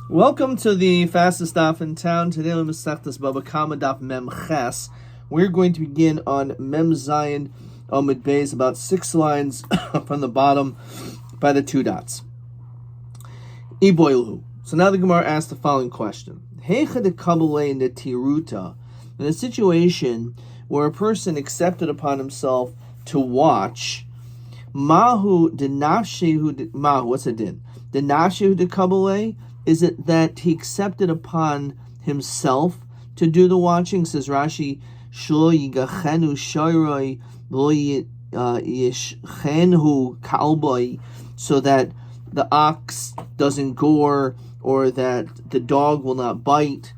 Welcome to the fastest daf in town. Today we're Masechtas Bava Kama daf Mem Ches. We're going to begin on Mem Zayin Omid Beis, about 6 lines from the bottom by the 2 dots. Iboilu. So now the Gemara asks the following question: Heicha de kabule netiruta. In a situation where a person accepted upon himself to watch, mahu de nafshehu mahu. What's the din? De nafshehu de kabule. Is it that he accepted upon himself to do the watching? Says Rashi, Shlo yigachenu shayroi lo yishchenhu kalboi, so that the ox doesn't gore or that the dog will not bite.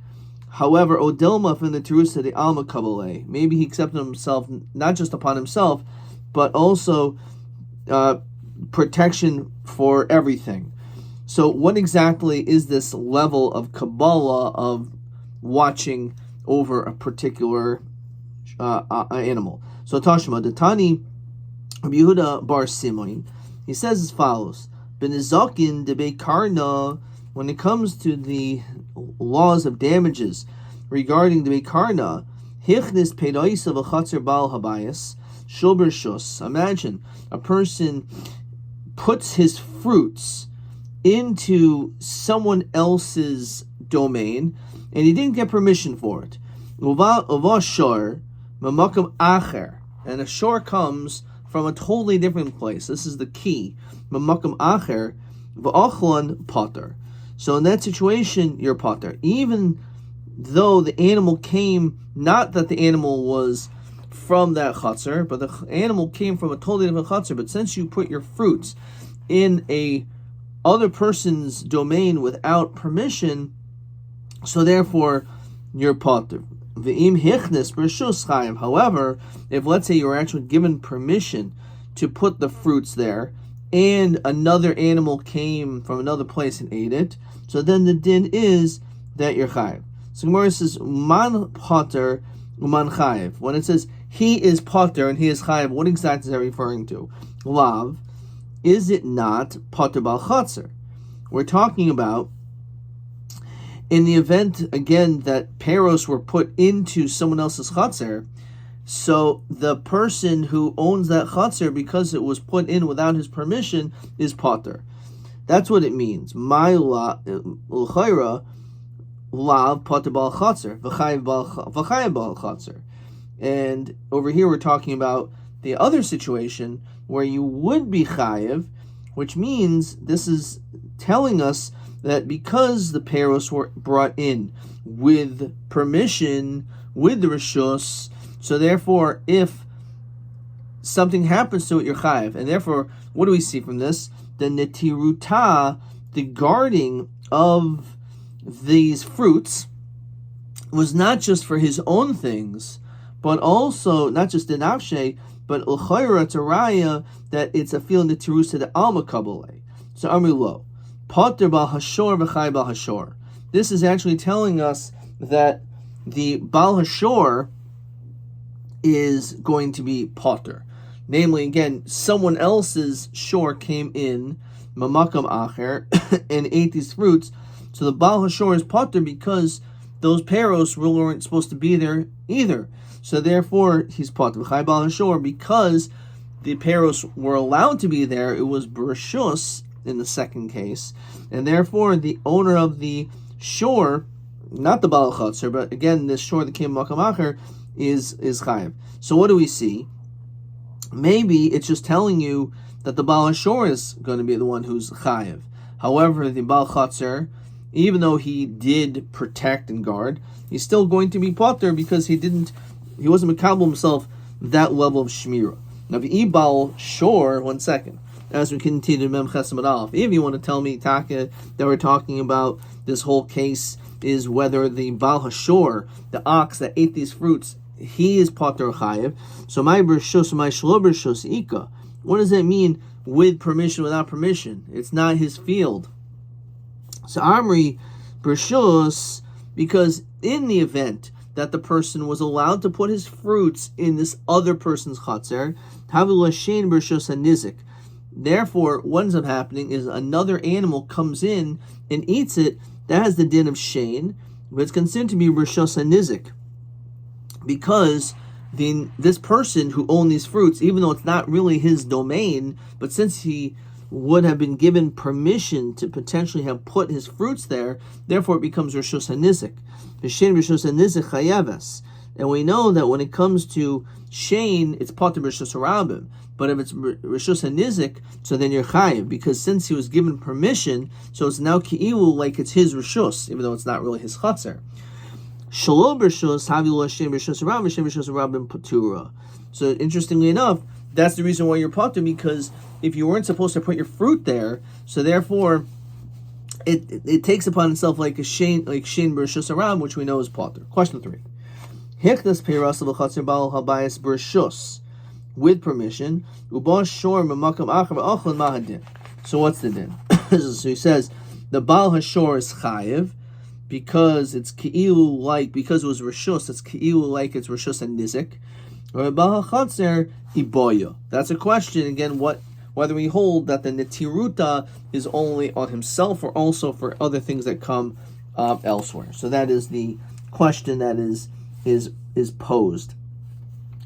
However, Odilma from the Terusa de Alma Kabbalah, maybe he accepted himself not just upon himself, but also protection for everything. So what exactly is this level of Kabbalah of watching over a particular animal? So Tashma, the Tani of Yehuda Bar Simon, he says as follows: Benizakin de Bekarna, when it comes to the laws of damages regarding the Bekarna, Hichnis Pedois of a Chatzer Baal Habayas, Shulbershus. Imagine a person puts his fruits into someone else's domain, and he didn't get permission for it. Uvashor mamakam acher, and a shore comes from a totally different place. This is the key. Mamakam acher v'achlan potter. So in that situation, you're potter, even though the animal came. Not that the animal was from that chutzner, but the animal came from a totally different chutzner. But since you put your fruits in a other person's domain without permission, so therefore you're potter. V'im hichnes b'reshus chayim. However, if let's say you were actually given permission to put the fruits there, and another animal came from another place and ate it, so then the din is that you're chayiv. So Gemara says man potter uman chayiv. When it says he is potter and he is chayiv, what exactly is that referring to? Lav. Is it not potter bal chatzer? We're talking about in the event, again, that peros were put into someone else's chatzer, so the person who owns that chatzer, because it was put in without his permission, is potter. That's what it means. My l'chayra lav potter bal chatzer v'chayiv bal chatzer. And over here we're talking about the other situation where you would be chayiv, which means this is telling us that because the peros were brought in with permission, with the reshus, so therefore if something happens to it, you're chayiv. And therefore, what do we see from this? The netiruta, the guarding of these fruits, was not just for his own things, but also not just in nafshe, but l'chayra taraya, that it's a feeling the terusa the alma kabbalah. So amri lo potter bal hashor v'chay bal hashor. This is actually telling us that the bal hashor is going to be potter. Namely, again, someone else's shore came in mamakam acher and ate these fruits. So the bal hashor is potter because those peros weren't supposed to be there either. So therefore, he's potter v'chay bal hashor because the peros were allowed to be there. It was breshus in the second case, and therefore the owner of the shore, not the Baal Chatzer, but again this shore that came Makam Acher, is chayiv. So what do we see? Maybe it's just telling you that the Baal Shore is going to be the one who's chayiv. However, the Baal Chatzer, even though he did protect and guard, he's still going to be potter because he wasn't mekabel himself that level of shmira. Now the Baal Shore, 1 second. As we continue Mem Chesed Aleph, if you want to tell me, Taka, that we're talking about this whole case is whether the Baal Hashor, the ox that ate these fruits, he is potter chayiv. So my bershus, my shlo bershus ika. What does that mean? With permission, without permission? It's not his field. So Amri bershus, because in the event that the person was allowed to put his fruits in this other person's chatzer, havil lashen bershus hanizik. Therefore, what ends up happening is another animal comes in and eats it. that has the din of Shane, but it's considered to be Rishos HaNizik, because this person who owned these fruits, even though it's not really his domain, but since he would have been given permission to potentially have put his fruits there, therefore it becomes Rishos HaNizik. V'shein Rishos HaNizik chayaves. And we know that when it comes to Shane, it's Pater Rishos HaRabim. But if it's Rishos HaNizik, so then you're chayav, because since he was given permission, so it's now ki'ilu like it's his Rishos, even though it's not really his chatzar. Shalom Rishos, Havilu Hashem Rishos HaRabim, Hashem Rishos HaRabim Patura. So interestingly enough, that's the reason why you're Pater, because if you weren't supposed to put your fruit there, so therefore it takes upon itself like Shane Rishos HaRabim, which we know is Pater. Question 3. Hechnas Peiras L'Chatzir Baal Habayis B'Rishos, with permission. Uba Shor Memakam Acher V'Ochlin Mahadin. So what's the din? So he says the Baal Hashor is chayiv because it's ki'ilu like, because it was Rishos, it's ki'ilu like it's Rishos and Nizik. Or Baal Hachatzir Iboya. That's a question again. Whether we hold that the Netiruta is only on himself or also for other things that come elsewhere. So that is the question that is posed.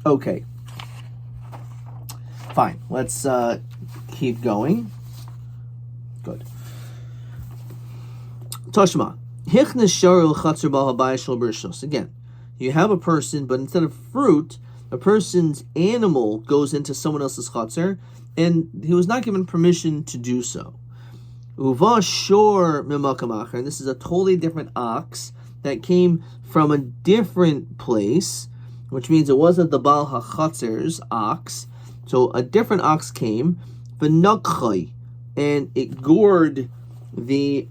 Okay. Fine. Let's keep going. Good. Toshma. Again, you have a person, but instead of fruit, a person's animal goes into someone else's chatzar, and he was not given permission to do so. Uva shor mimakamacher, and this is a totally different ox that came from a different place, which means it wasn't the Baal HaChatzer's ox. So a different ox came, v'nakchai, and it gored this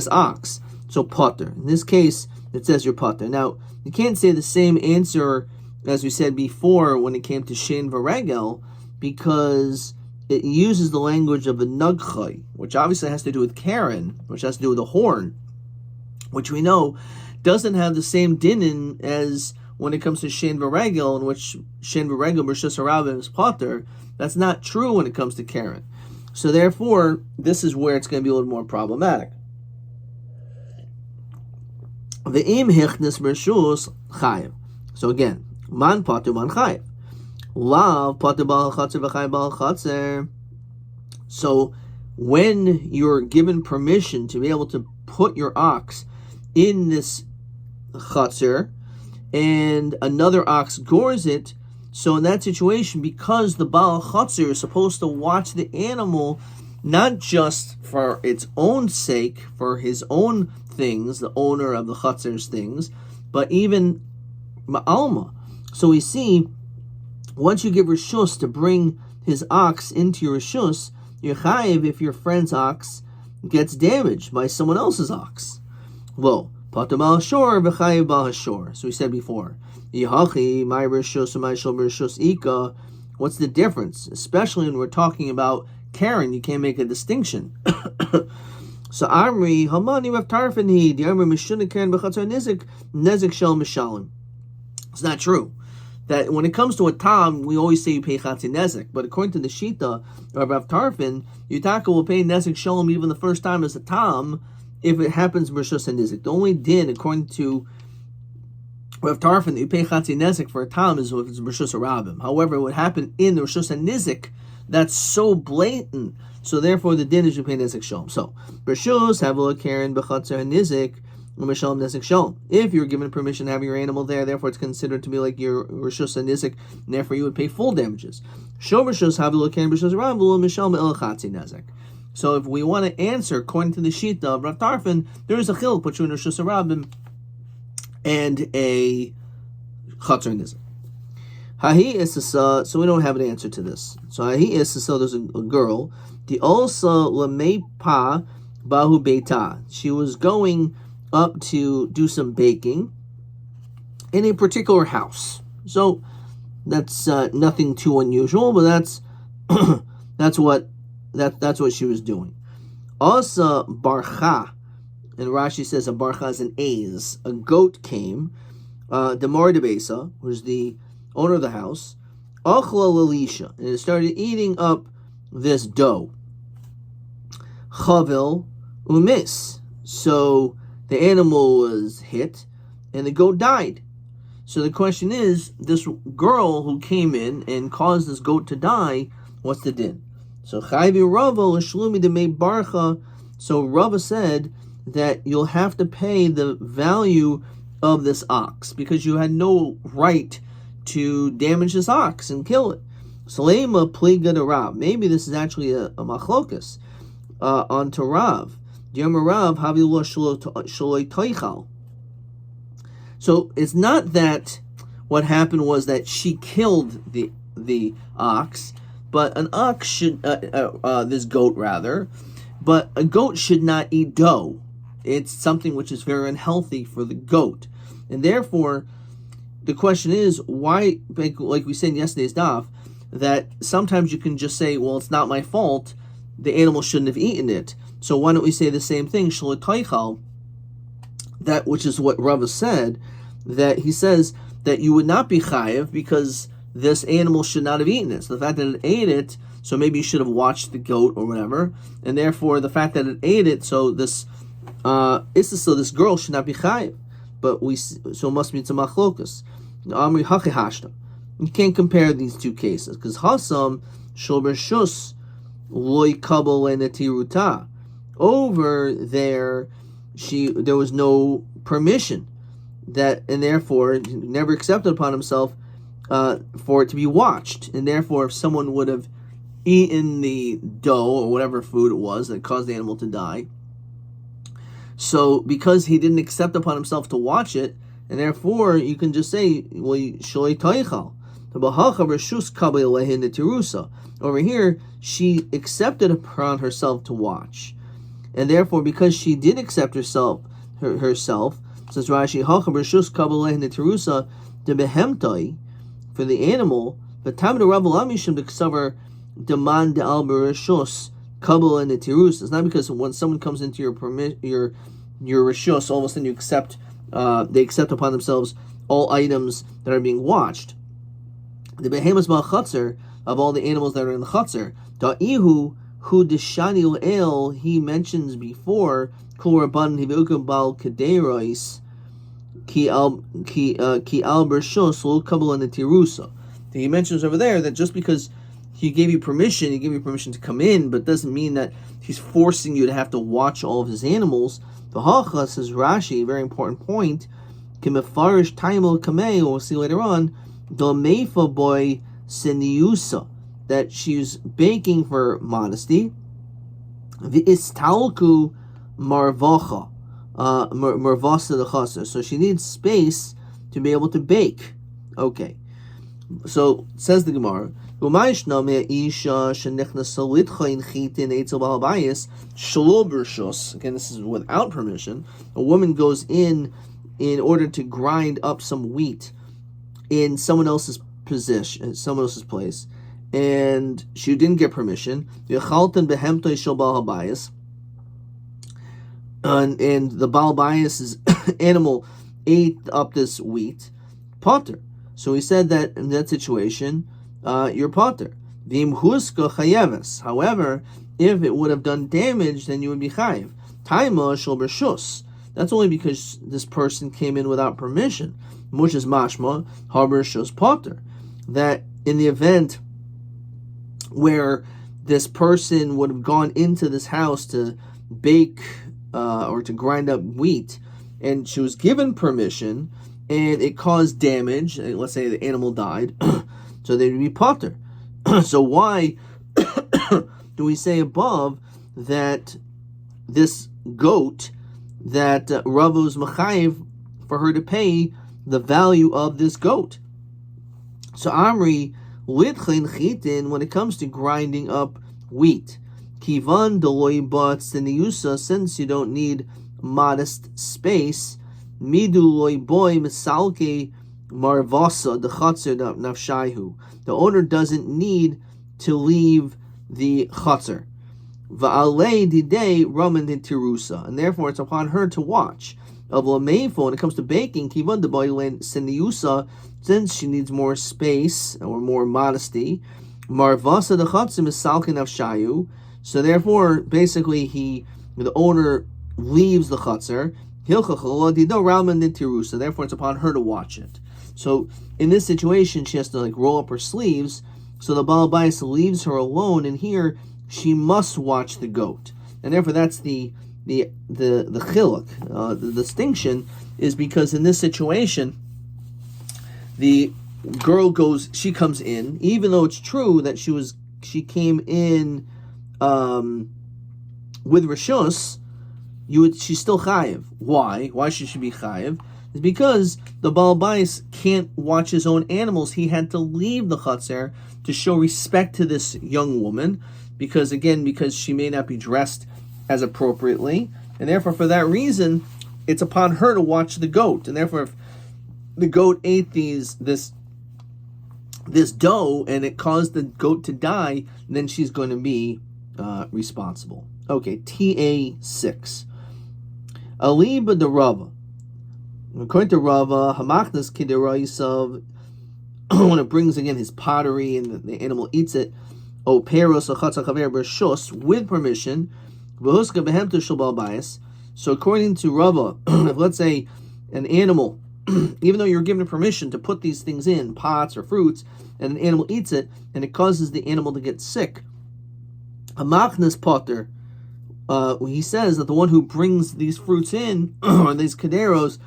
ox. So Pater. In this case, it says you're Pater. Now, you can't say the same answer as we said before when it came to Shein V'Regel, because it uses the language of a nagchai, which obviously has to do with Karen, which has to do with a horn, which we know doesn't have the same dinin as when it comes to Shein V'Regel, in which Shein V'Regel Rishos HaRabim is Pater. That's not true when it comes to Karen. So therefore, this is where it's going to be a little more problematic. Ve'im hichnes Rishos chayiv. So again, man Pater, man chayiv. Lav Pater Baal Chatzer v'chayiv Baal Chatzer. So when you're given permission to be able to put your ox in this chatzir, and another ox gores it, so in that situation, because the Baal Chatzir is supposed to watch the animal not just for its own sake, for his own things, the owner of the Chatzir's things, but even Ma'alma. So we see, once you give Rishus to bring his ox into your Rishus, you're chayiv if your friend's ox gets damaged by someone else's ox. Well, Pater Baal Hashor v'chayiv Baal Hashor. So we said before, Yihachi, my Rishus and my Shol Rishus Ika. What's the difference? Especially when we're talking about Karen, you can't make a distinction. So Amri, Hamani Rav Tarfani, the Amri Mishuna Karen b'chatzar Nizik, Nezik Shel Mishalim. It's not true. That when it comes to a tam, we always say you pay Chatzi Nezik. But according to the Shita of Rav Tarfin, Yutaka will pay Nezik Shalom even the first time as a tam if it happens Rishus and Nizik. The only din, according to Rav Tarfin, that you pay Chatzi Nezik for a tam is if it's Rishus HaRabim. However, what happened in the Rishus and Nizik, that's so blatant. So therefore, the din is you pay Nezik Shalom. So, Rishus, Havla, Karen, B'chatzar, and Nizik, Mishalom Nezik Shalom. If you're given permission to have your animal there, therefore it's considered to be like your Rishus and Nizik, and therefore you would pay full damages. Shov Rishus, Havla, Karen, Rishus HaRabim, Mishalom El Chatzi Nezik. So if we want to answer according to the Shita of Rav Tarfin, there is a chiluk between Rishus HaRabim and a Chatzar Nizik. Hahi Isasa, so we don't have an answer to this. So Hahi Isasa, there's a girl, the also Lamepa Bahu Beita. She was going up to do some baking in a particular house. So that's nothing too unusual, but that's what she was doing. Also barcha, and Rashi says a barcha is an aze. A goat came. The Mordebesa, who's the owner of the house, achla lalisha, and it started eating up this dough. Chavil umis, So the animal was hit, and the goat died. So the question is, this girl who came in and caused this goat to die, what's the din? So Chayvi Rava l'shlumi demei barcha. So Rava said that you'll have to pay the value of this ox because you had no right to damage this ox and kill it. Salema pliga de Rav. Maybe this is actually a machlokas onto Rav. Rav havi lo shaloi toichal. So it's not that what happened was that she killed the ox, but an ox should this goat rather, but a goat should not eat dough. It's something which is very unhealthy for the goat, and therefore the question is why, like we said in yesterday's daf, that sometimes you can just say, well, it's not my fault. The animal shouldn't have eaten it. So why don't we say the same thing, shelo toichal? That which is what Rava said, that he says that you would not be chayev because this animal should not have eaten it. So the fact that it ate it, so maybe you should have watched the goat or whatever, and therefore the fact that it ate it, so this this girl should not be chayev. But so it must be it's a machlokas. Amri hachihashta. You can't compare these two cases because Hasam shel bershus loy kabel enetiruta. Over there, there was no permission that, and therefore never accepted upon himself for it to be watched, and therefore if someone would have eaten the dough or whatever food it was that caused the animal to die, so because he didn't accept upon himself to watch it, and therefore you can just say, well, shalei toichal. Over here, she accepted upon herself to watch, and therefore because she did accept herself, says Rashi, for the animal, it's not because when someone comes into your rishus, all of a sudden you accept, they accept upon themselves all items that are being watched. The behemoth b'chatzer, of all the animals that are in the chatzer, da'ihu hu deshani el, he mentions before kol rabban hivukum bal kaderois ki al bershos lo kabel and tirusa. He mentions over there that just because he gave you permission to come in, but doesn't mean that he's forcing you to have to watch all of his animals. The Hacha, says Rashi, very important point, kimefarish taimel kamei, we'll see later on, Domeifa boy seniusa, that she's baking for modesty. V'istalku marvacha, marvasa the chaser. So she needs space to be able to bake. Okay. So says the Gemara. Again, this is without permission. A woman goes in order to grind up some wheat in someone else's position, someone else's place, and she didn't get permission. And the Baal Bayis's animal ate up this wheat, potter. So he said that in that situation, you're potter. However, if it would have done damage, then you would be chayiv. Taima shel bershus. That's only because this person came in without permission. Mush is mashma, harbor shows potter. That in the event where this person would have gone into this house to bake or to grind up wheat, and she was given permission, and it caused damage, let's say the animal died, so they would be potter. So why do we say above that this goat, that Rav was mechayiv for her to pay the value of this goat? So Amri litchin chitin, when it comes to grinding up wheat, kivan deloy bats the since you don't need modest space, midu loy boy misalke marvasa the chatzer nafshaihu. The owner doesn't need to leave the chatzer. Va'alei didei ramen tirusa, and therefore it's upon her to watch. Of lameifo, when it comes to baking, kivan de boylen seniusa, since she needs more space or more modesty, marvasa the chatzer misalke nafshayu. So therefore, basically, the owner leaves the chutzner, so therefore it's upon her to watch it. So in this situation, she has to roll up her sleeves. So the Baal Bais leaves her alone, and here she must watch the goat. And therefore that's the chiluk, the distinction is because in this situation, the girl she comes in, even though it's true that she came in with rishus, she's still chayiv. Why? Why should she be chayiv? It's because the Baal Bais can't watch his own animals. He had to leave the chutzner to show respect to this young woman, because she may not be dressed as appropriately, and therefore for that reason, it's upon her to watch the goat. And therefore, if the goat ate this dough and it caused the goat to die, then she's going to be responsible. Okay, TA6. Aliba de Rava. According to Rava, Hamachnas Kideraisav, when it brings again his pottery and the animal eats it, O Peros Achatzachaver Bershus, with permission, Vahuska Behemtu Shalbal Bias. So according to Rava, if let's say an animal, even though you're given permission to put these things in, pots or fruits, and an animal eats it, and it causes the animal to get sick, Hamachnas Potter, he says that the one who brings these fruits in, or these kaderos,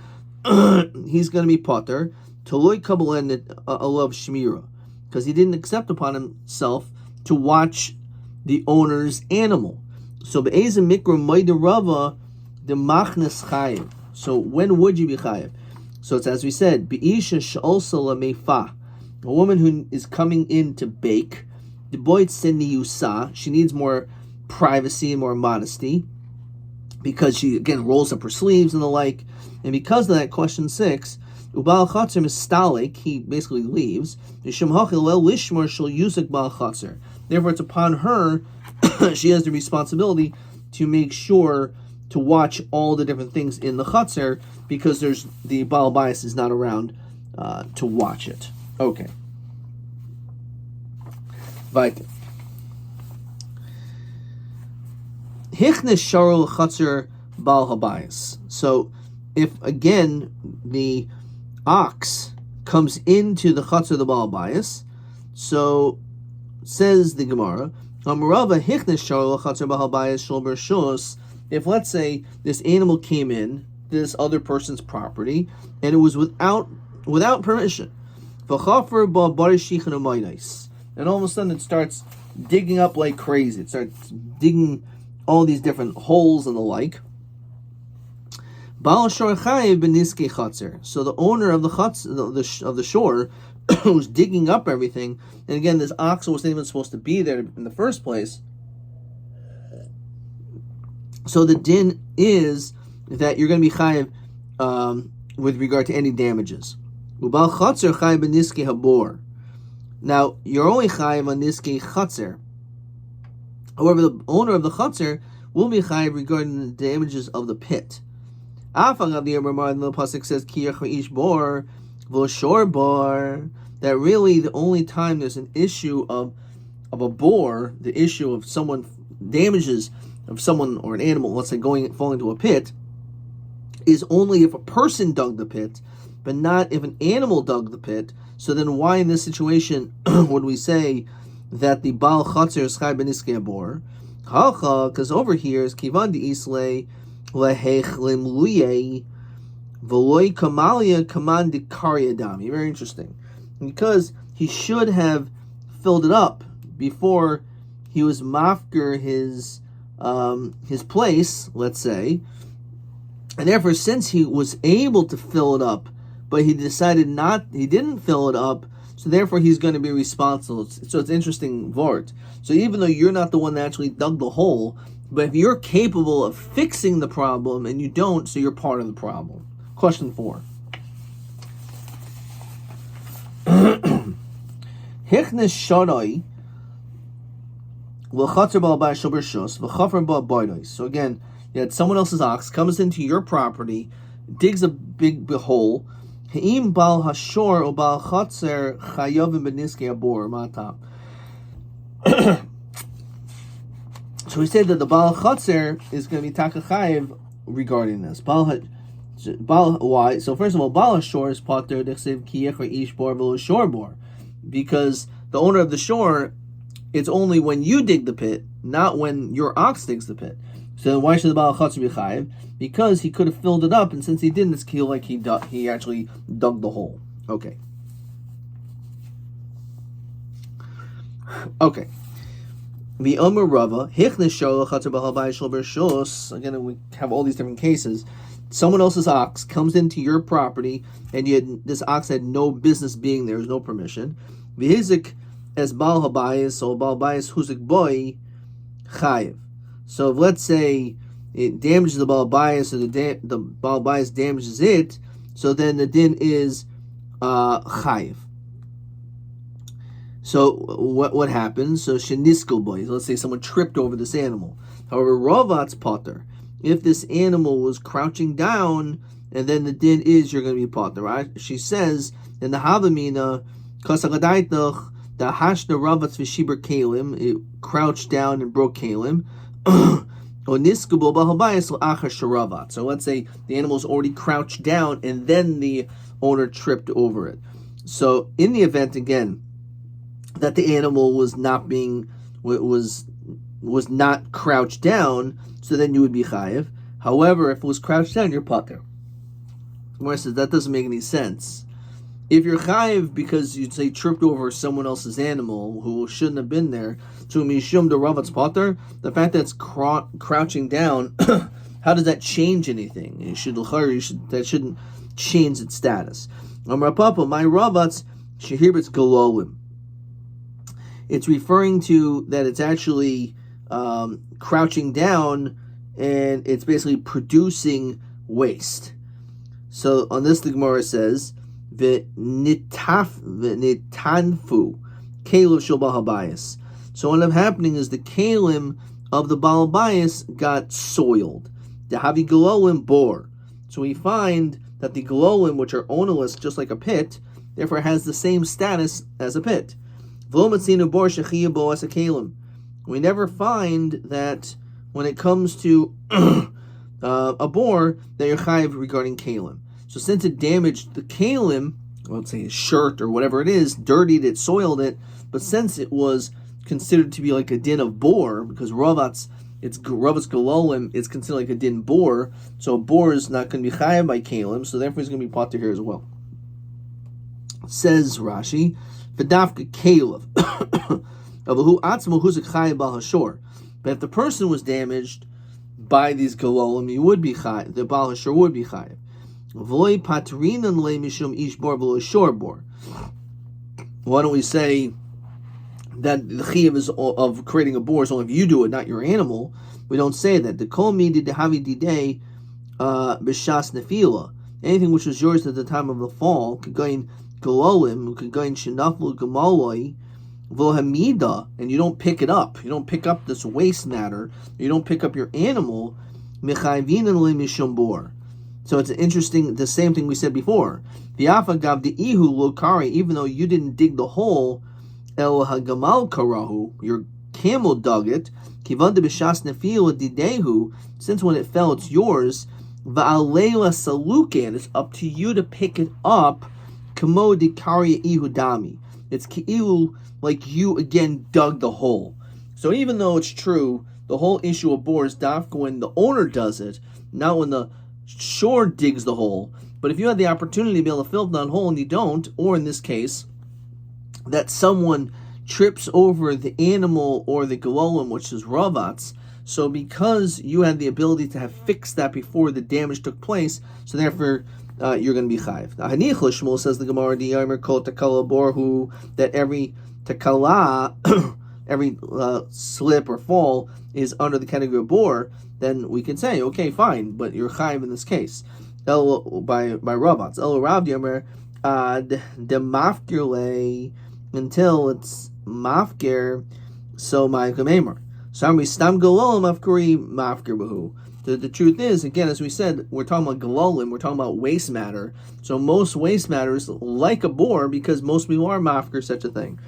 he's going to be potter, Toloi Kabbalah Alav Shmira, because he didn't accept upon himself to watch the owner's animal. So Be'ezim Mikra Maida Rava the Machnes Chayiv. So when would you be chayiv? So it's as we said, Be'isha Sh'olsa Meifa, a woman who is coming in to bake, the boy Yusa, she needs more privacy and more modesty, because she again rolls up her sleeves and the like. And because of that, question 6, Ubal Chatzar Mistalik, he basically leaves. Therefore, it's upon her, she has the responsibility to make sure to watch all the different things in the Chatzar, because the Baal Bais is not around to watch it. Okay. Weiter. Hichnes Sharul Chatzar Baal Habayis. So, if again the ox comes into the Chatzar of the Baal Habayis, so says the Gemara, Amrava Hichnes Sharul Chatzar Baal Habayis Shol Bershus. If let's say this animal came in this other person's property and it was without permission, and all of a sudden it starts digging up like crazy. It starts digging all these different holes and the like. So the owner of the chutz, of the shore, who's digging up everything, and again, this ox wasn't even supposed to be there in the first place. So the din is that you're going to be chayiv with regard to any damages. Ubal chatzer chayiv b'niskei habor. Now you're only chayiv on niskei chatzer. However, the owner of the chatzar will be chayiv regarding the damages of the pit. Afagav the pasuk says ki ish bor v'shor bor. That really the only time there's an issue of a bore, the issue of someone damages of someone or an animal, let's say falling into a pit, is only if a person dug the pit, but not if an animal dug the pit. So then why in this situation would we say that the Baal Chatzar is Chai Beniskei Abor? Halcha, because over here is Kivan de Islay Lehech Limluye Veloy Kamalia Kaman de Karyadami. Very interesting. Because he should have filled it up before he was mafker his place, let's say, and therefore since he was able to fill it up, but he didn't fill it up, so therefore he's going to be responsible. So it's interesting vort. So even though you're not the one that actually dug the hole, but if you're capable of fixing the problem and you don't, so you're part of the problem. Question 4. Hichnes Shaddai l'chatzer ba'al bayis shel bershus v'chafer ba'al bayis. So again, you had someone else's ox comes into your property, digs a big hole. He'im ba'al hashor o ba'al chatzer chayavim b'niskei abor matam. So we said that the ba'al chatzer is going to be takachayev regarding this. Why? So first of all, Baal Shore is Potter Dechsev Kiyech or Ish Bor Velo Shore Bor, because the owner of the shore, it's only when you dig the pit, not when your ox digs the pit. So why should the Baal Chatz be chayiv? Because he could have filled it up, and since he didn't, it's like he actually dug the hole. Okay. Okay. The Omer Rava, again, we have all these different cases. Someone else's ox comes into your property, and this ox had no business being there, there's no permission. V'hizik as Baal Habayis, so Baal Habayis huzik boy chayiv. So if, let's say, it damages the Baal Habayis, or the Baal Habayis damages it, so then the din is chayiv. So what happens? So sheniskel boys. Let's say someone tripped over this animal. However, rovat's potter. If this animal was crouching down, and then the din is you're going to be potter, right? She says in the Havamina, kasagadaitach the hashna ravatz v'shibur kalim. It crouched down and broke kalim. So let's say the animal's already crouched down, and then the owner tripped over it. So in the event again that the animal was not crouched down, so then you would be chayiv. However, if it was crouched down, you're pater. Gemara says that doesn't make any sense. If you're chayiv because you'd say tripped over someone else's animal who shouldn't have been there, to mishum the ravat's pater, the fact that it's crouching down, how does that change anything? That shouldn't change its status. Amar Papa, my ravat's shehirbitz galolim. It's referring to that it's actually crouching down, and it's basically producing waste. So on this, the Gemara says, "V'nitanfu kalev shel Baal Habayis." So what ended up happening is the kalim of the Baal Habayis got soiled. The havi galolim bore. So we find that the galolim, which are ownerless, just like a pit, therefore has the same status as a pit. We never find that when it comes to a boar that you're chayiv regarding kalim. So since it damaged the kalim, let's say his shirt or whatever it is, dirtied it, soiled it, but since it was considered to be like a din of boar, because ravat's galolim, it's considered like a din boar, so a boar is not going to be chayiv by kalim, so therefore he's going to be potter here as well. Says Rashi, V'dafka kalev. But if the person was damaged by these galolim, you would be chayiv. The Baal Hashor would be chayiv. V'loi patrinan le mishum ish bor v'lo shor bor. Why don't we say that the chayiv is of creating a boar is only if you do it, not your animal? We don't say that. The kol midi dehavi didei b'shas nefila. Anything which was yours at the time of the fall could go in galolim, could go in shenaflu gamaloi. V'hamida, and you don't pick it up. You don't pick up this waste matter. You don't pick up your animal. Mechayvin le mishum bor. So it's interesting. The same thing we said before. V'afa gav de'ihu lo kari. Even though you didn't dig the hole, el hagamal karahu. Your camel dug it. Kivan de b'shas nefila didehu. Since when it fell, it's yours. Va'aleila saluke, and it's up to you to pick it up. Kamo de kari ihu dami. It's ki'ilu, like you again dug the hole. So even though it's true, the whole issue of boar is dafka when the owner does it, not when the shore digs the hole. But if you had the opportunity to be able to fill that hole and you don't, or in this case, that someone trips over the animal or the galolim, which is ravatz, so because you had the ability to have fixed that before the damage took place, so therefore you're going to be chayiv. Hanich Shmuel says the Gemara diyomer kol takala borhu, that every takala, every slip or fall is under the category of bor. Then we can say, okay, fine, but you're chayiv in this case. El by rabbats. El Rav diyomer ad de mafkirle, until it's mafkir. So my kamemer. Samri stam galol mafkiri mafkir bahu. The truth is, again, as we said, we're talking about galolim, we're talking about waste matter. So most waste matter is like a bore because most people are mafkir such a thing.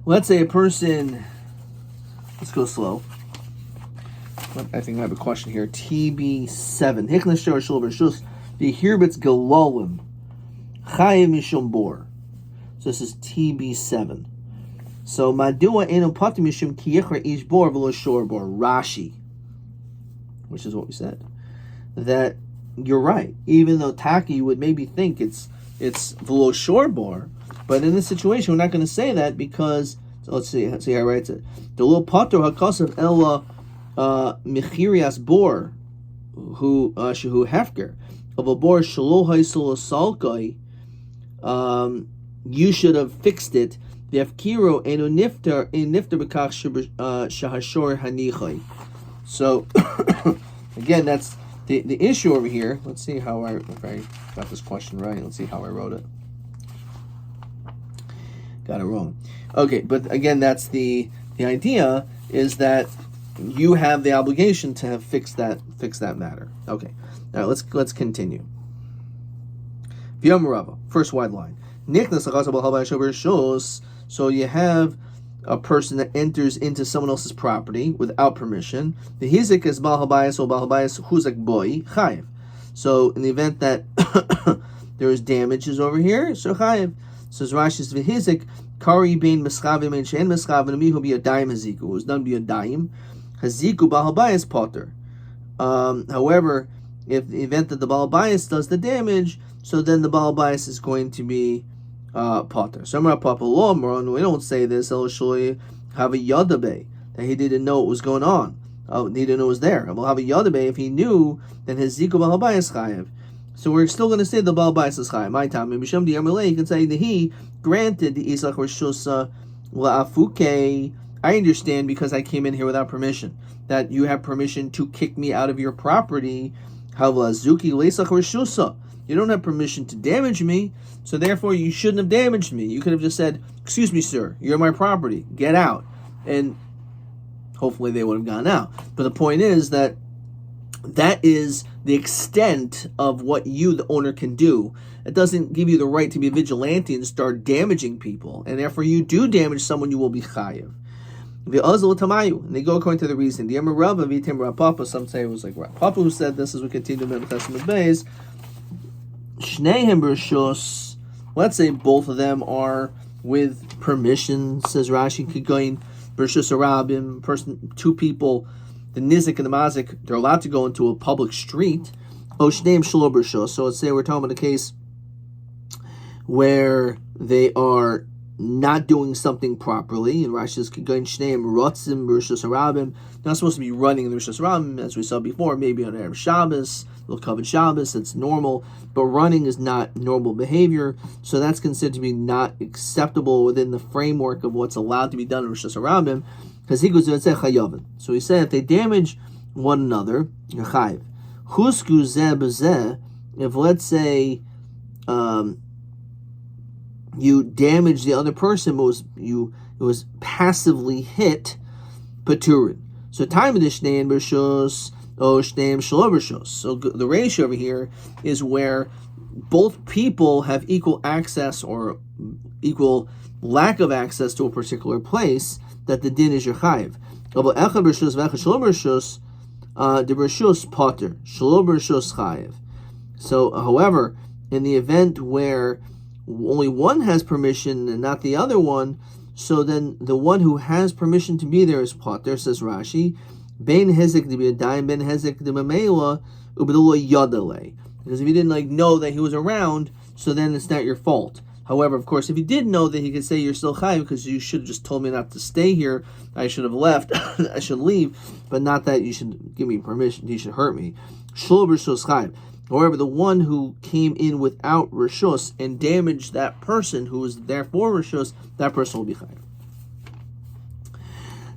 Let's say a person, let's go slow. I think I have a question here. TB7. Hichnas shor shul b'rshus v'hirbitz galolim chayim mishum bor. So this is TB7. So madua enu patim mishum ki yichra ish bor v'lo shor bor. Rashi, which is what we said, that you're right. Even though Taki would maybe think it's v'lo shor bor, but in this situation we're not going to say that because, so let's see how it writes it. The little pater hakasav ella michirias bor who shehu hefker of a bor shelo haisel salkai. You should have fixed it. The V'efkiro enu nifter in nifter b'kach shahashor hanichai. So again, that's the issue over here. Let's see if I got this question right. Let's see how I wrote it. Got it wrong. Okay, but again, that's the idea is that you have the obligation to have fixed that matter. Okay, now let's continue. V'yom Rava, first wide line. So you have a person that enters into someone else's property without permission. The hizik is bal habayis or bal habayis huzak boy chayiv. So in the event that there is damages over here, so chayiv. So Rashi's v'hizik kari bein mischavim and shein mischavim and mihu be a daim haziku. It was done be a daim haziku bal habayis potter. However, if the event that the bal habayis does the damage, so then the bal habayis is going to be potter. So we don't say this. Have a yadabe that he didn't know what was going on. He didn't know it was there. We'll have a yadabe if he knew, then his ziku bal habayis chayev. So we're still going to say the bal habayis is chayev. My time, you can say that he granted the isach rishusa la'afuke. I understand because I came in here without permission that you have permission to kick me out of your property. Havlazuki leisach rishusa. You don't have permission to damage me, so therefore you shouldn't have damaged me. You could have just said, "Excuse me, sir, you're my property. Get out." And hopefully they would have gone out. But the point is that is the extent of what you, the owner, can do. It doesn't give you the right to be a vigilante and start damaging people. And therefore you do damage someone, you will be chayiv. And they go according to the reason. The Emir Rabba, Vitim Rapapa, some say it was like Rapapa who said this, as we continue to Testament Bays. Shnehem Bershus, let's say both of them are with permission, says Rashi, Kigoin, Bershus Arabim, two people, the Nizik and the Mazik, they're allowed to go into a public street. Oh, Shnehem Shlo Bershus. So let's say we're talking about a case where they are not doing something properly, and Rashi says Kigoin Shnehem Rotzim Bershus Arabim. They're not supposed to be running in the Bershus Arabim, as we saw before, maybe on Erev Shabbos, they'll cover Shabbos, it's normal, but running is not normal behavior, so that's considered to be not acceptable within the framework of what's allowed to be done in Rosh Hashanah, because he goes to say chayavin. So he said if they damage one another, you're chayiv. Husku zeh b'zeh, if let's say you damage the other person, it was passively hit, paturin. So time of the shnei and bershus. So the ratio over here is where both people have equal access or equal lack of access to a particular place, that the din is your chayiv. So, however, in the event where only one has permission and not the other one, so then the one who has permission to be there is potter, says Rashi. Ben hezek to be a dime, ben hezek to mamela, ubedullah yadale. Because if you didn't know that he was around, so then it's not your fault. However, of course, if you did know that, he could say you're still chayiv because you should have just told me not to stay here. I should have left. I should leave, but not that you should give me permission. You should hurt me. Shlo b'rshus chayiv. However, the one who came in without rishus and damaged that person who was there for rishus, that person will be chayiv.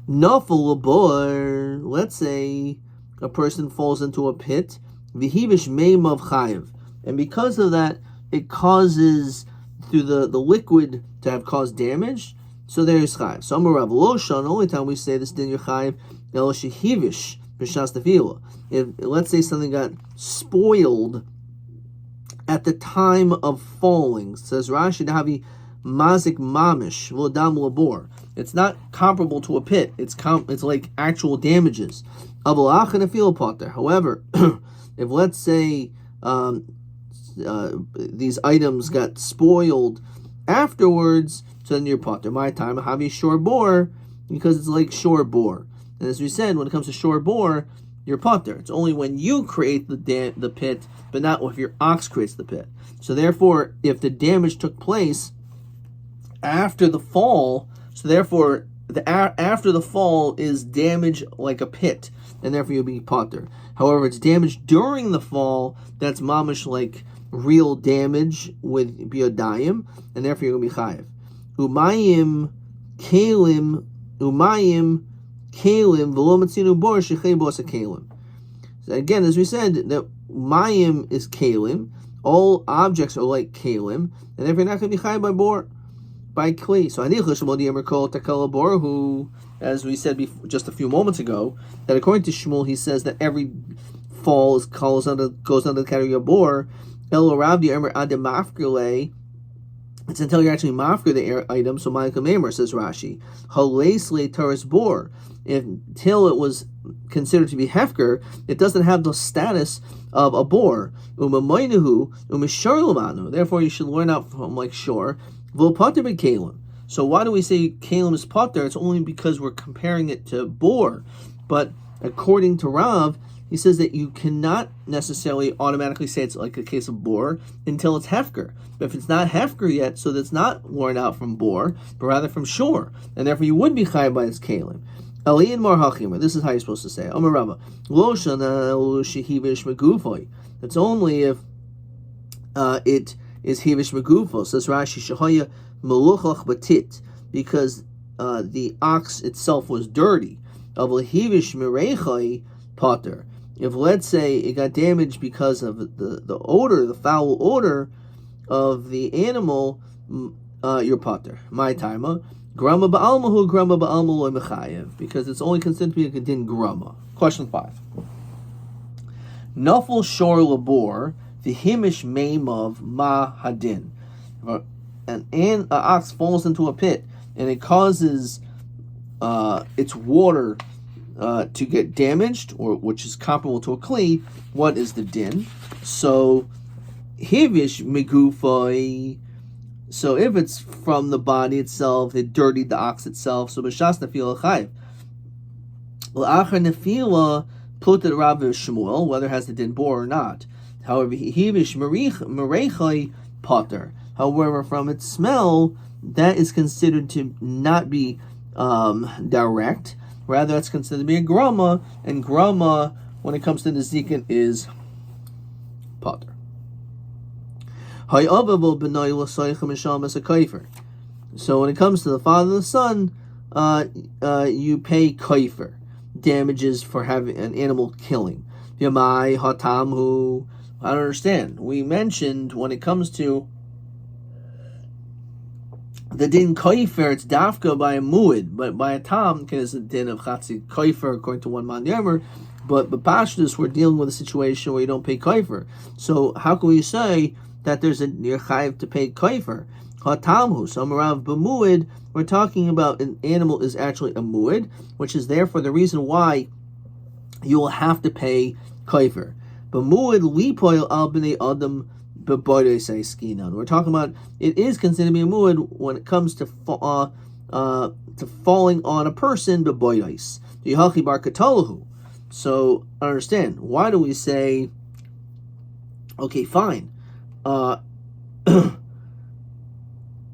Nafal labor, let's say a person falls into a pit, v'hivish meim of chayiv, and because of that, it causes through the liquid to have caused damage. So there is chayiv. So Amar Rav Loshan, the only time we say this din your chayiv, el shehivish b'shas tefila. If let's say something got spoiled at the time of falling, says Rashi, Davi mazik mamish v'odam labor. It's not comparable to a pit. It's like actual damages. However, if let's say these items got spoiled afterwards, so then you're potter. My time, have you shore bore, because it's like shore bore. And as we said, when it comes to shore bore, you're potter. It's only when you create the pit, but not if your ox creates the pit. So therefore, if the damage took place after the fall, so therefore after the fall is damage like a pit, and therefore you'll be potter. However, it's damage during the fall, that's mamish like real damage with biodayim, and therefore you're going to be chayiv. Umayim v'lo matzinu bor shechei bosa kalim. So again, as we said, that mayim is kalim. All objects are like kalim, and therefore you're not going to be chayiv by bor, by kli. So who, as we said just a few moments ago, that according to Shmuel, he says that every fall goes under the category of bor. Elo Rabbi Emer Adam Mafkele. It's until you're actually mafker the item. So Malcolm Emer, says Rashi, Halesle Taurus bor. Until it was considered to be hefker, it doesn't have the status of a bor. Umamoinuhu umishorlamanu. Therefore, you should learn out from like shore. V'lo potter be kalim. So why do we say kalim is potter? It's only because we're comparing it to bor. But according to Rav, he says that you cannot necessarily automatically say it's like a case of bor until it's hefker. But if it's not hefker yet, so that's not worn out from bor, but rather from shore, and therefore you would be chayav by its kalim. Aliyin mar hachimer. This is how you're supposed to say it. Omer Rava, lo shana shehivish megufoi. It's only if it is hivish megufo. Says Rashi, shahaya meluchach batit, because the ox itself was dirty. Of hivish merechai potter. If let's say it got damaged because of the odor, the foul odor of the animal, you're potter. My timer. Grama ba'almahu, grama ba'alma loy mechayev, because it's only considered to be a din grama. Question 5. Nafel shor labor, the himish meimav ma hadin. An ox falls into a pit, and it causes its water to get damaged, or which is comparable to a kli. What is the din? So hivish megufoi. So if it's from the body itself, it dirtied the ox itself. So b'shas nefila chayiv. L'achar nefila pluted Rav Shmuel, whether it has the din bor or not. However, hivish merechai potter. However, from its smell, that is considered to not be direct. Rather, it's considered to be a grama, and grama, when it comes to the zikin, is potter. So when it comes to the father and the son, you pay kaifer, damages for having an animal killing. Yamai hatamhu. I don't understand. We mentioned when it comes to the din kaifer, it's dafka by a muid, but by a tam, because it's a din of chatzi kaifer according to one man yamer. But Pashtus, we're dealing with a situation where you don't pay kaifer. So how can we say that there's a near chayiv to pay kaifer? Hatamhu, so Marav b'muid, we're talking about an animal is actually a muid, which is therefore the reason why you will have to pay kaifer. B'muid lipoil al b'nei adam b'boidei say skinan. We're talking about it is considered to be a muid when it comes to falling on a person b'boideis. Yihachi bar katalahu. So understand, why do we say, okay, fine. I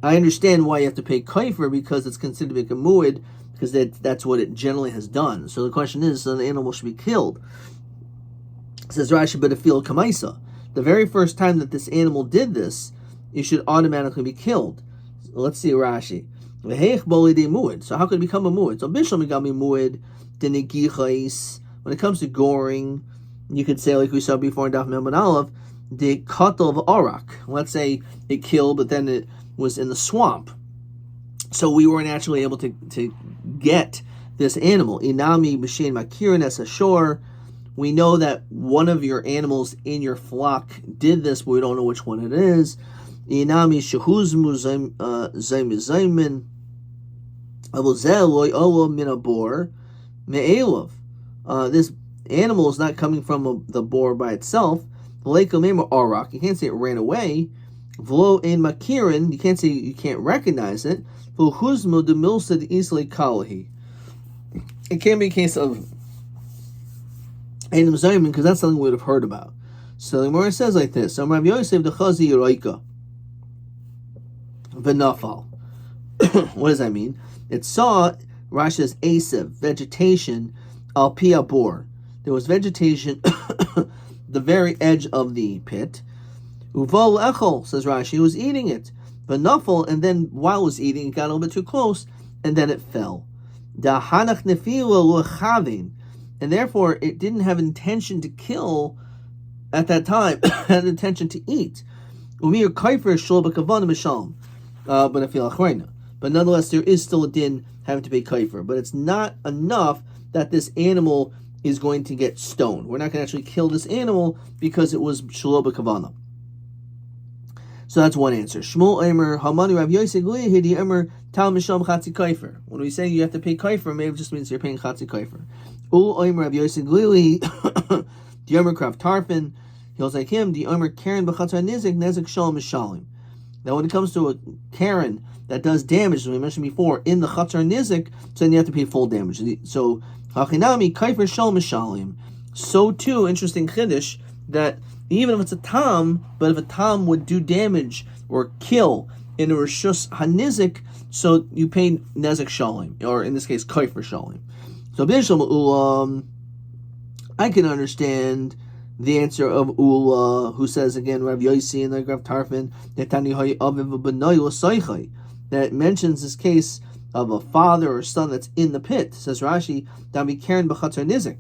understand why you have to pay kaifer, because it's considered to be a muid, because that's what it generally has done. So the question is, so the animal should be killed. It says Rashi, but a field kamaisa. The very first time that this animal did this, it should automatically be killed. So let's see Rashi. So how could it become a muid? So bishlam begami muid denigichais. When it comes to goring, you could say, like we saw before in Daf Mem and Aleph, the katal of arak. Let's say it killed, but then it was in the swamp, so we weren't actually able to get this animal. Inami b'shein makirin as ashor. We know that one of your animals in your flock did this, but we don't know which one it is. Inami shehuzmu zaymin avozeh olo min abor me'elov. This animal is not coming from the boar by itself. V'leikamim arak. You can't say it ran away. V'lo ein makirin. You can't say you can't recognize it. V'huzmu de milsa de isli kalahi. It can't be a case of Einem Zayman, because that's something we would have heard about. So the Gemara says like this: Rabbi Yosef the Chazi Yiraika v'nafal. What does that mean? It saw Rashi says Asev, vegetation al pi abor. There was vegetation the very edge of the pit. Uval echol, says Rashi, he was eating it. V'nafal, and then while it was eating, it got a little bit too close, and then it fell. Da hanach nefila lechavin. And therefore, it didn't have intention to kill at that time. It had intention to eat. But nonetheless, there is still a din having to pay kaifer. But it's not enough that this animal is going to get stoned. We're not going to actually kill this animal because it was shelo b'kavana. So that's one answer. Shmuel Eimer, Hamani Rav Yosef Hidi Eimer, Tal Misham Chatzi Kaifer. When we say you have to pay kaifer, maybe it just means you're paying Chatzi Kaifer. Ul Eimer Rav Yosef Glili, the Eimer Krav Tarfin, he was like him, the Eimer Karen B'chatzar Nizik, Nezik Shalom Mishalim. Now when it comes to a Karen that does damage, as we mentioned before, in the Chatzar Nizik, so then you have to pay full damage. So, Hachinami Kaifer Shalom Mishalim. So too, interesting Chiddush, that even if it's a tam, but if a tam would do damage or kill in a reshus hanizik, so you pay nezik shalim, or in this case, kaifer shalim. So b'nishlam ulam, I can understand the answer of Ula, who says again, Rav Yosi and the Rav Tarfin, that mentions this case of a father or son that's in the pit. Says Rashi, Dami Karen b'chatzar nizik,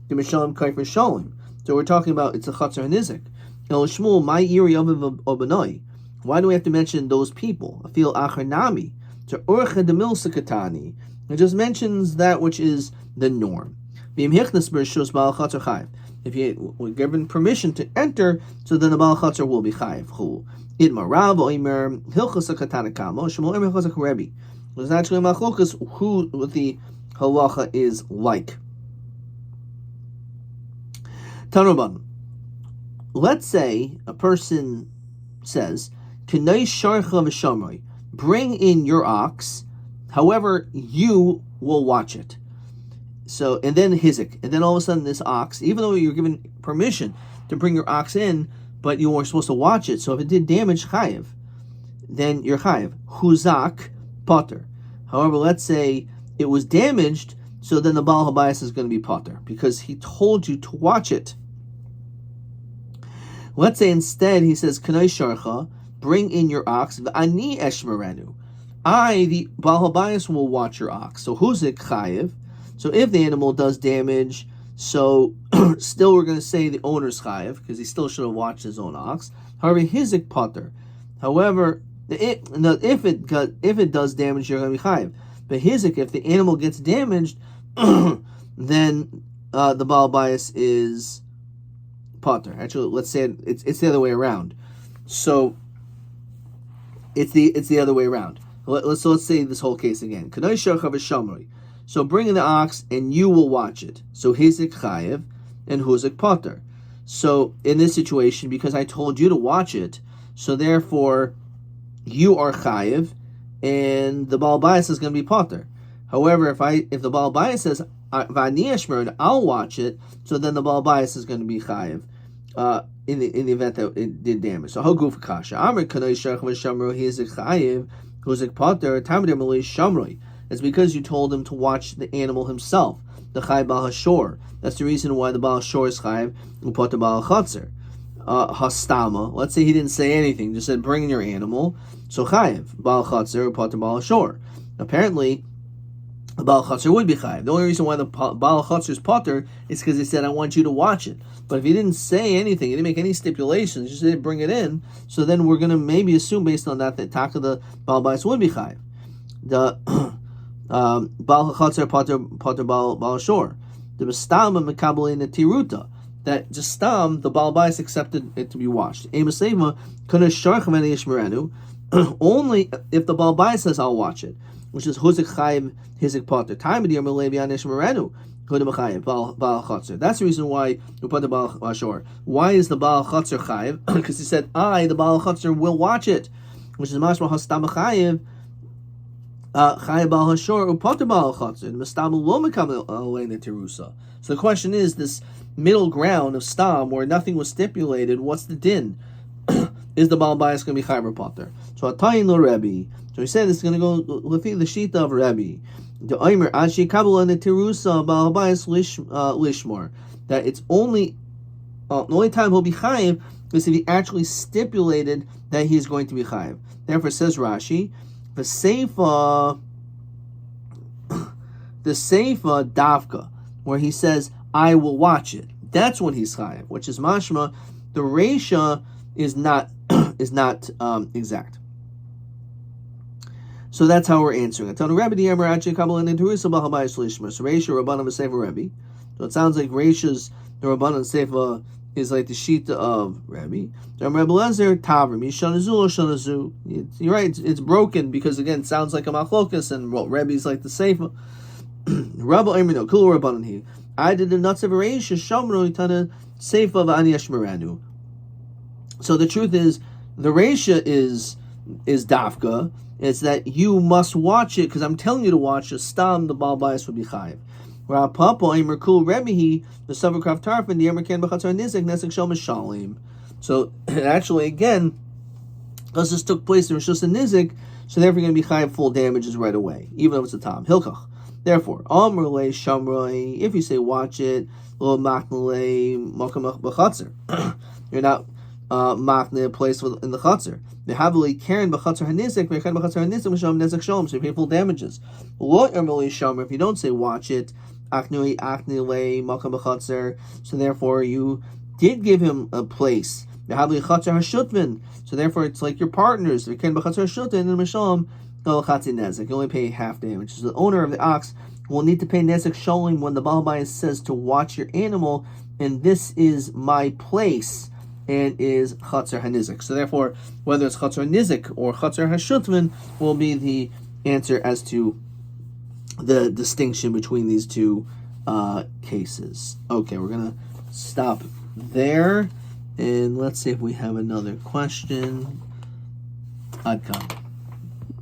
Dimishalim kaifer shalim. So we're talking about it's a chatzar nizik. El Shmuel, my iri aviv obanoi. Why do we have to mention those people? I feel acharnami to orcha de milsakatani. It just mentions that which is the norm. If you were given permission to enter, so then the Baal Chatzar will be chayiv. Idma Rav Oimer Hilchas Katana Kamo Shmuel Oimer Chazak Rabbi. There's actually machlokas who the halacha is like. Tanoban. Let's say a person says, "Bring in your ox, however you will watch it." So, and then hizik, and then all of a sudden this ox, even though you're given permission to bring your ox in, but you were supposed to watch it. So if it did damage, chayiv, then you're chayiv. Huzak potter. However, let's say it was damaged, so then the Baal Habayis is going to be potter because he told you to watch it. Let's say instead he says, "Kanai sharcha, bring in your ox, v'ani eshmerenu." I, the Baal Habayis, will watch your ox. So huzik chayiv. So if the animal does damage, so still we're going to say the owner's chayiv because he still should have watched his own ox. However, hizik potter. However, if it does damage, you're going to be chayiv. But hizik, if the animal gets damaged, then the Baal Habayis is potter. Actually, let's say it's the other way around. So it's the other way around. Let's say this whole case again. So bring in the ox and you will watch it. So hizik chayev and huzik potter. So in this situation, because I told you to watch it, so therefore you are chayev and the Baal Habayis is going to be potter. However, if the Baal Habayis says v'ani eshmer, I'll watch it, so then the Baal Habayis is going to be chayev. In the event that it did damage. So haguf kasha. Amr kanoi sharch v'shamro hizik chayiv huzik potter tamidim malei shamroi. It's because you told him to watch the animal himself. The chayiv Baal Hashor. That's the reason why the Baal Hashor is chayiv upotter Baal Chatzar. Hastama. Let's say he didn't say anything. Just said bring in your animal. So chayiv Baal Chatzar upotter Baal Hashor. Apparently, the Baal Chatzar would be chayiv. The only reason why the Baal Chatzar is potter is because he said, "I want you to watch it." But if he didn't say anything, he didn't make any stipulations, he just said bring it in, so then we're going to maybe assume based on that Taka the Baal Habayis would be chayiv. The Baal Chatzar potter Baal Hashor. The Mestama Mekabelin Tiruta. that just stam the Baal Bayis accepted it to be washed. Only if the Baal Bayis says I'll watch it, which is Huzik Chayiv Hizik Potter. Time of the Yermalevi Anish Merenu. That's the reason why we put the Baal Hashor. Why is the Baal Chatzor Chayiv? Because he said, the Baal Chatzor, will watch it, which is Mashma Hastam Chayiv. Chayiv Baal Hashor Upotter Baal Chatzor. The Mistam Lo Mekam Elena Terusa. So the question is, this middle ground of Stam, where nothing was stipulated, what's the din? Is the Baal Bayis going to be Chayiv or Potter? So Atayin Lo Rabbi. So he said this is going to go with the Shita of Rabbi. The Omer Ashi Kabbalah and the Terusa Baal Bayis Lishmor. That it's only the only time he'll be Chayiv is if he actually stipulated that he's going to be Chayiv. Therefore, says Rashi, the Seifa Davka, where he says, I will watch it. That's when he's Chayiv, which is mashma. The Reisha is not exact. So that's how we're answering it. So it sounds like Reisha's the Rabbanan Seifa is like the Shita of Rabbi. You're right, it's broken because again it sounds like a machlokas and Rabbi's like the Seifa. Rabbi Amrino, Kul Rabbanan he. I did the nuts of Reisha Shamro Itana Seifa of Aniyash Meranu. So the truth is, the Reisha is Dafka. It's that you must watch it because I'm telling you to watch it. Stam the Baal Bayis would be Chayiv. So actually, again, because this took place in Rishus and Nizik, so therefore you're going to be Chayiv full damages right away, even if it's a Tam. Hilkach. Therefore, Amrle Shamroi, if you say watch it, Lo Maknele Mokamach B'Chatzer, you're not Makne a place in the Chatzer. The Havili Karen B'Chatzer Hanizik, Mechan B'Chatzer Hanizik, Misham Nezek Shalom, so you pay full damages. Lo Amrle Shamroi, if you don't say watch it, Aknui Aknile Makam B'Chatzer, so therefore you did give him a place. The Havili Chatzer Hashutvin, so therefore it's like your partners. Mechan B'Chatzer Hashutvin and Misham. You only pay half damage. So the owner of the ox will need to pay nezek shalom when the Baal Bayis says to watch your animal, and this is my place, and is chatzar hanizik. So therefore, whether it's chatzar nizik or chatzar hashutvin will be the answer as to the distinction between these two cases. Okay, we're gonna stop there, and let's see if we have another question. Adkan.